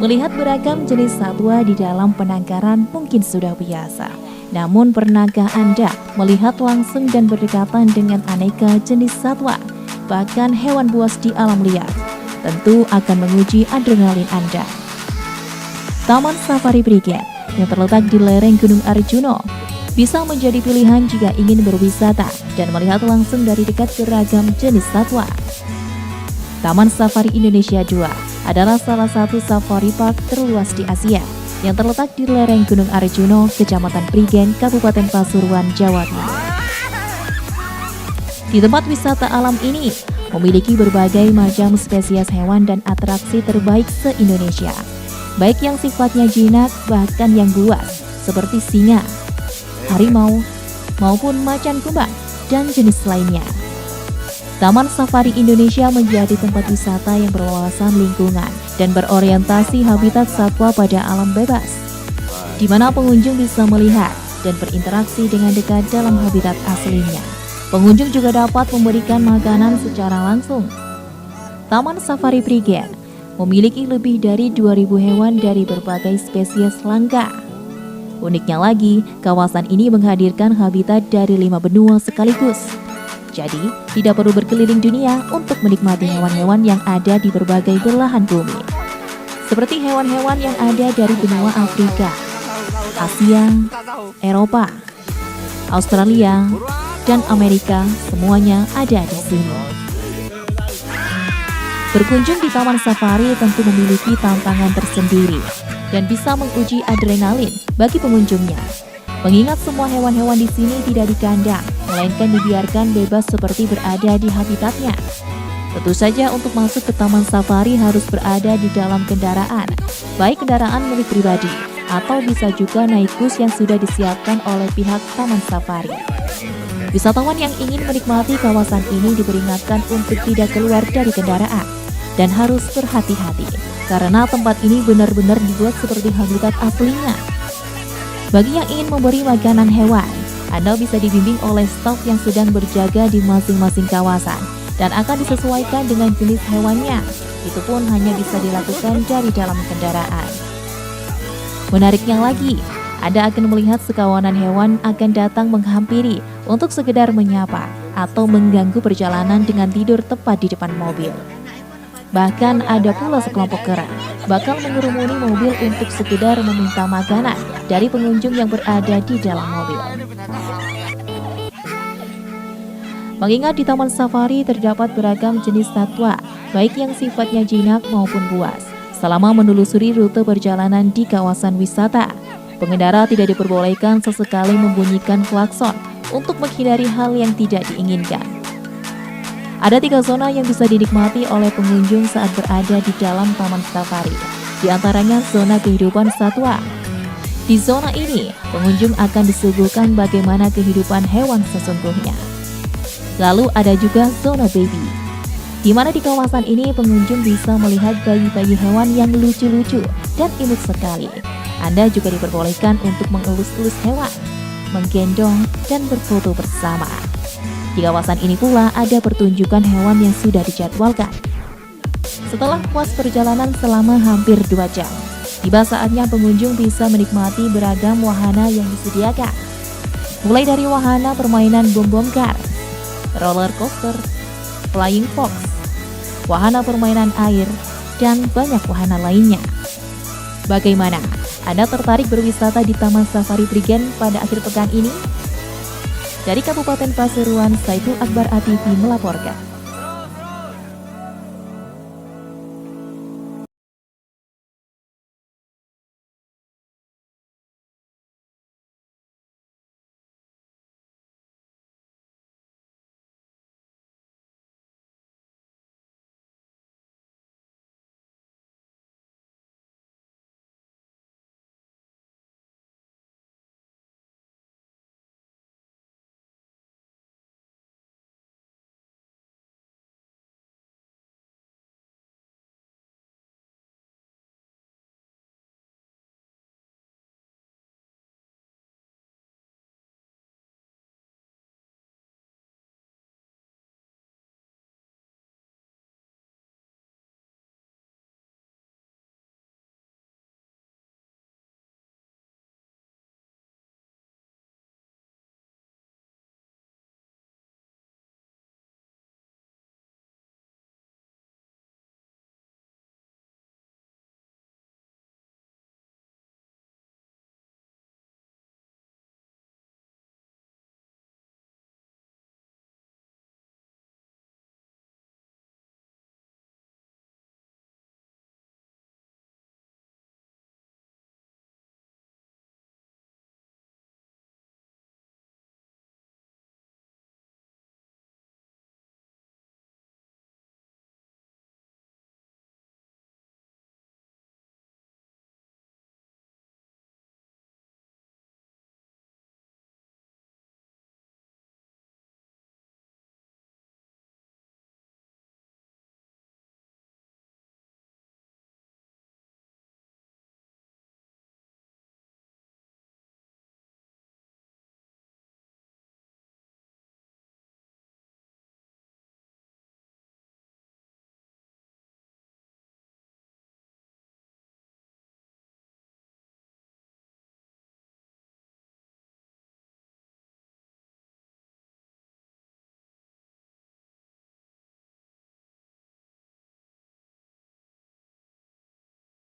Melihat beragam jenis satwa di dalam penangkaran mungkin sudah biasa. Namun pernahkah Anda melihat langsung dan berdekatan dengan aneka jenis satwa, bahkan hewan buas di alam liar? Tentu akan menguji adrenalin Anda. Taman Safari Prigen yang terletak di lereng Gunung Arjuno bisa menjadi pilihan jika ingin berwisata dan melihat langsung dari dekat beragam jenis satwa. Taman Safari Indonesia 2 adalah salah satu safari park terluas di Asia yang terletak di lereng Gunung Arjuno, Kecamatan Prigen, Kabupaten Pasuruan, Jawa Timur. Di tempat wisata alam ini memiliki berbagai macam spesies hewan dan atraksi terbaik se-Indonesia, baik yang sifatnya jinak bahkan yang buas seperti singa, harimau, maupun macan kumbang dan jenis lainnya. Taman Safari Indonesia menjadi tempat wisata yang berwawasan lingkungan dan berorientasi habitat satwa pada alam bebas, di mana pengunjung bisa melihat dan berinteraksi dengan dekat dalam habitat aslinya. Pengunjung juga dapat memberikan makanan secara langsung. Taman Safari Prigen memiliki lebih dari 2.000 hewan dari berbagai spesies langka. Uniknya lagi, kawasan ini menghadirkan habitat dari 5 benua sekaligus. Jadi, tidak perlu berkeliling dunia untuk menikmati hewan-hewan yang ada di berbagai belahan bumi. Seperti hewan-hewan yang ada dari benua Afrika, Asia, Eropa, Australia, dan Amerika, semuanya ada di sini. Berkunjung di Taman Safari tentu memiliki tantangan tersendiri dan bisa menguji adrenalin bagi pengunjungnya. Mengingat semua hewan-hewan di sini tidak dikandang, melainkan dibiarkan bebas seperti berada di habitatnya. Tentu saja untuk masuk ke Taman Safari harus berada di dalam kendaraan, baik kendaraan milik pribadi atau bisa juga naik bus yang sudah disiapkan oleh pihak Taman Safari. Wisatawan yang ingin menikmati kawasan ini diperingatkan untuk tidak keluar dari kendaraan dan harus berhati-hati karena tempat ini benar-benar dibuat seperti habitat aslinya. Bagi yang ingin memberi makanan hewan, Anda bisa dibimbing oleh staf yang sedang berjaga di masing-masing kawasan dan akan disesuaikan dengan jenis hewannya. Itu pun hanya bisa dilakukan dari dalam kendaraan. Menariknya lagi, Anda akan melihat sekawanan hewan akan datang menghampiri untuk sekedar menyapa atau mengganggu perjalanan dengan tidur tepat di depan mobil. Bahkan ada pula sekelompok kera bakal mengerumuni mobil untuk sekedar meminta makanan dari pengunjung yang berada di dalam mobil. Mengingat di Taman Safari terdapat beragam jenis satwa, baik yang sifatnya jinak maupun buas. Selama menelusuri rute perjalanan di kawasan wisata, pengendara tidak diperbolehkan sesekali membunyikan klakson untuk menghindari hal yang tidak diinginkan. Ada 3 zona yang bisa dinikmati oleh pengunjung saat berada di dalam Taman Safari. Di antaranya zona kehidupan satwa. Di zona ini, pengunjung akan disuguhkan bagaimana kehidupan hewan sesungguhnya. Lalu ada juga zona baby, di mana di kawasan ini pengunjung bisa melihat bayi-bayi hewan yang lucu-lucu dan imut sekali. Anda juga diperbolehkan untuk mengelus-elus hewan, menggendong, dan berfoto bersama. Di kawasan ini pula ada pertunjukan hewan yang sudah dijadwalkan. Setelah puas perjalanan selama hampir 2 jam, tiba saatnya pengunjung bisa menikmati beragam wahana yang disediakan. Mulai dari wahana permainan bom-bom kar, roller coaster, flying fox, wahana permainan air, dan banyak wahana lainnya. Bagaimana? Anda tertarik berwisata di Taman Safari Prigen pada akhir pekan ini? Dari Kabupaten Pasuruan, Saiful Akbar ATV melaporkan.